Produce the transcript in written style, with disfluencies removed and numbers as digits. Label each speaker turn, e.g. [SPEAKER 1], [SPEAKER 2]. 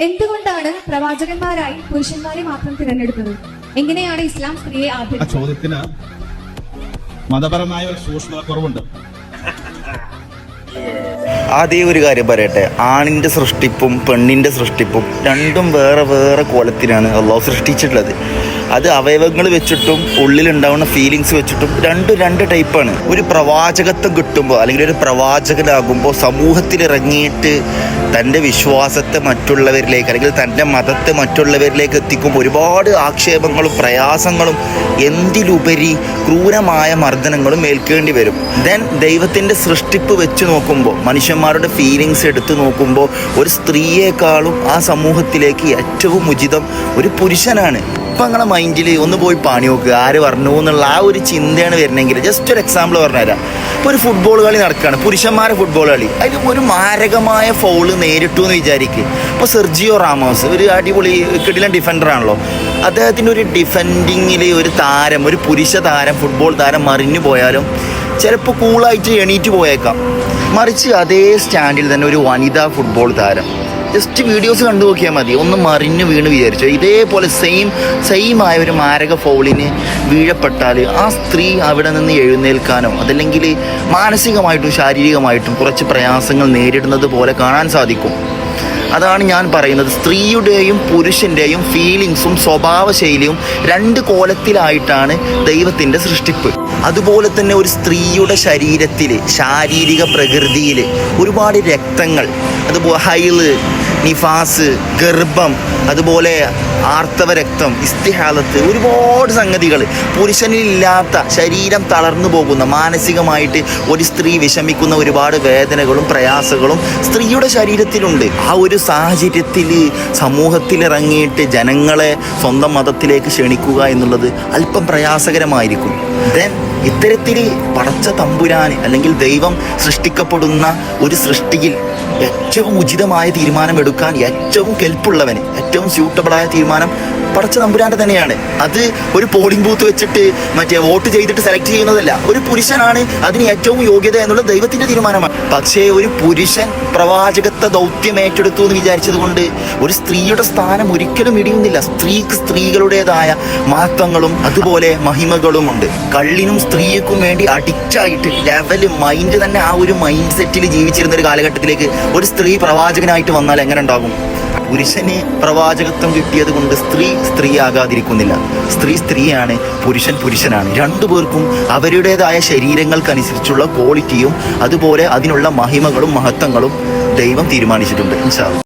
[SPEAKER 1] എന്തുകൊണ്ടാണ് പ്രവാചകന്മാരായി പുരുഷന്മാരെ മാത്രം തിരഞ്ഞെടുത്തത്? എങ്ങനെയാണ് ഇസ്ലാം സ്ത്രീയെ ആദരിച്ചത്?
[SPEAKER 2] ചോദ്യത്തിന് മതപരമായ ഒരു സൂക്ഷ്മത കുറവുണ്ട്.
[SPEAKER 3] ആദ്യം ഒരു കാര്യം പറയട്ടെ, ആണിൻ്റെ സൃഷ്ടിപ്പും പെണ്ണിൻ്റെ സൃഷ്ടിപ്പും രണ്ടും വേറെ വേറെ കോലത്തിലാണ് അള്ളാഹു സൃഷ്ടിച്ചിട്ടുള്ളത്. അത് അവയവങ്ങൾ വെച്ചിട്ടും ഉള്ളിലുണ്ടാവുന്ന ഫീലിങ്സ് വെച്ചിട്ടും രണ്ട് ടൈപ്പാണ്. ഒരു പ്രവാചകത്വം കിട്ടുമ്പോൾ അല്ലെങ്കിൽ ഒരു പ്രവാചകനാകുമ്പോൾ സമൂഹത്തിലിറങ്ങിയിട്ട് തൻ്റെ വിശ്വാസത്തെ മറ്റുള്ളവരിലേക്ക് അല്ലെങ്കിൽ തൻ്റെ മതത്തെ മറ്റുള്ളവരിലേക്ക് എത്തിക്കുമ്പോൾ ഒരുപാട് ആക്ഷേപങ്ങളും പ്രയാസങ്ങളും എന്തിലുപരി ക്രൂരമായ മർദ്ദനങ്ങളും ഏൽക്കേണ്ടി വരും. ദെൻ ദൈവത്തിൻ്റെ സൃഷ്ടിപ്പ് വെച്ച് നോക്കുമ്പോൾ, മനുഷ്യന്മാരുടെ ഫീലിങ്സ് എടുത്ത് നോക്കുമ്പോൾ ഒരു സ്ത്രീയേക്കാളും ആ സമൂഹത്തിലേക്ക് ഏറ്റവും ഉചിതം ഒരു പുരുഷനാണ്. ഇപ്പം നിങ്ങളെ മൈൻഡിൽ ഒന്ന് പോയി പണി നോക്കുക, ആര് പറഞ്ഞു എന്നുള്ള ആ ഒരു ചിന്തയാണ് വരുന്നെങ്കിൽ ജസ്റ്റ് ഒരു എക്സാമ്പിൾ പറഞ്ഞുതരാം. ഇപ്പോൾ ഒരു ഫുട്ബോൾ കളി നടക്കുകയാണ്, പുരുഷന്മാരെ ഫുട്ബോൾ കളി, അതിൽ ഒരു മാരകമായ ഫൗള് നേരിട്ടു എന്ന് വിചാരിക്കുക. ഇപ്പോൾ സെർജിയോ റാമോസ് ഒരു അടിപൊളി കിടിലൻ ഡിഫൻഡറാണല്ലോ, അദ്ദേഹത്തിൻ്റെ ഒരു ഡിഫെൻഡിങ്ങിൽ ഒരു താരം, ഒരു പുരുഷ താരം, ഫുട്ബോൾ താരം മറിഞ്ഞു പോയാലും ചിലപ്പോൾ കൂളായിട്ട് എണീറ്റ് പോയേക്കാം. മറിച്ച് അതേ സ്റ്റാൻഡിൽ തന്നെ ഒരു വനിതാ ഫുട്ബോൾ താരം, ജസ്റ്റ് വീഡിയോസ് കണ്ടു നോക്കിയാൽ മതി, ഒന്ന് മറിഞ്ഞു വീണ് വിചാരിച്ചു ഇതേപോലെ സെയിം ആയ ഒരു മാരക ഫൗളിന് വീഴപ്പെട്ടാൽ ആ സ്ത്രീ അവിടെ നിന്ന് എഴുന്നേൽക്കാനോ അതല്ലെങ്കിൽ മാനസികമായിട്ടും ശാരീരികമായിട്ടും കുറച്ച് പ്രയാസങ്ങൾ നേരിടുന്നത് പോലെ കാണാൻ സാധിക്കും. അതാണ് ഞാൻ പറയുന്നത്, സ്ത്രീയുടെയും പുരുഷൻ്റെയും ഫീലിങ്സും സ്വഭാവശൈലിയും രണ്ട് കോലത്തിലായിട്ടാണ് ദൈവത്തിൻ്റെ സൃഷ്ടിപ്പ്. അതുപോലെ തന്നെ ഒരു സ്ത്രീയുടെ ശരീരത്തിൽ, ശാരീരിക പ്രകൃതിയിൽ ഒരുപാട് രക്തങ്ങൾ, അതുപോലെ ഹൈള്, നിഫാസ്, ഗർഭം, അതുപോലെ ആർത്തവ രക്തം, ഇസ്തിഹാലത്ത്, ഒരുപാട് സംഗതികൾ പുരുഷനിലില്ലാത്ത, ശരീരം തളർന്നു പോകുന്ന, മാനസികമായിട്ട് ഒരു സ്ത്രീ വിഷമിക്കുന്ന ഒരുപാട് വേദനകളും പ്രയാസങ്ങളും സ്ത്രീയുടെ ശരീരത്തിലുണ്ട്. ആ ഒരു സാഹചര്യത്തിൽ സമൂഹത്തിലിറങ്ങിയിട്ട് ജനങ്ങളെ സ്വന്തം മതത്തിലേക്ക് ക്ഷണിക്കുക എന്നുള്ളത് അല്പം പ്രയാസകരമായിരിക്കും. ദെൻ ഇത്തരത്തിൽ പടച്ച തമ്പുരാൻ അല്ലെങ്കിൽ ദൈവം സൃഷ്ടിക്കപ്പെടുന്ന ഒരു സൃഷ്ടിയിൽ ഏറ്റവും ഉചിതമായ തീരുമാനമെടുക്കാൻ ഏറ്റവും കെൽപ്പുള്ളവന്, ഏറ്റവും സ്യൂട്ടബിളായ തീരുമാനം പടച്ച തമ്പുരാൻ്റെ തന്നെയാണ്. അത് ഒരു പോളിംഗ് ബൂത്ത് വെച്ചിട്ട് വോട്ട് ചെയ്തിട്ട് സെലക്ട് ചെയ്യുന്നതല്ല. ഒരു പുരുഷനാണ് അതിന് ഏറ്റവും യോഗ്യത എന്നുള്ളത് ദൈവത്തിൻ്റെ തീരുമാനമാണ്. പക്ഷേ ഒരു പുരുഷൻ പ്രവാചകത്വ ദൗത്യം ഏറ്റെടുത്തു എന്ന് വിചാരിച്ചത് കൊണ്ട് ഒരു സ്ത്രീയുടെ സ്ഥാനം ഒരിക്കലും ഇടിയുന്നില്ല. സ്ത്രീക്ക് സ്ത്രീകളുടേതായ മഹത്വങ്ങളും അതുപോലെ മഹിമകളും ഉണ്ട്. കള്ളിനും സ്ത്രീക്കും വേണ്ടി അഡിക്റ്റായിട്ട് ലെവല് മൈൻഡ് തന്നെ ആ ഒരു മൈൻഡ് സെറ്റിൽ ജീവിച്ചിരുന്ന ഒരു കാലഘട്ടത്തിലേക്ക് ഒരു സ്ത്രീ പ്രവാചകനായിട്ട് വന്നാൽ എങ്ങനെ ഉണ്ടാകും? പുരുഷന് പ്രവാചകത്വം കിട്ടിയത് കൊണ്ട് സ്ത്രീ ആകാതിരിക്കുന്നില്ല. സ്ത്രീയാണ്, പുരുഷൻ പുരുഷനാണ്. രണ്ടുപേർക്കും അവരുടേതായ ശരീരങ്ങൾക്കനുസരിച്ചുള്ള ക്വാളിറ്റിയും അതുപോലെ അതിനുള്ള മഹിമകളും മഹത്വങ്ങളും ദൈവം തീരുമാനിച്ചിട്ടുണ്ട്. ഇൻഷാ അല്ലാഹ്.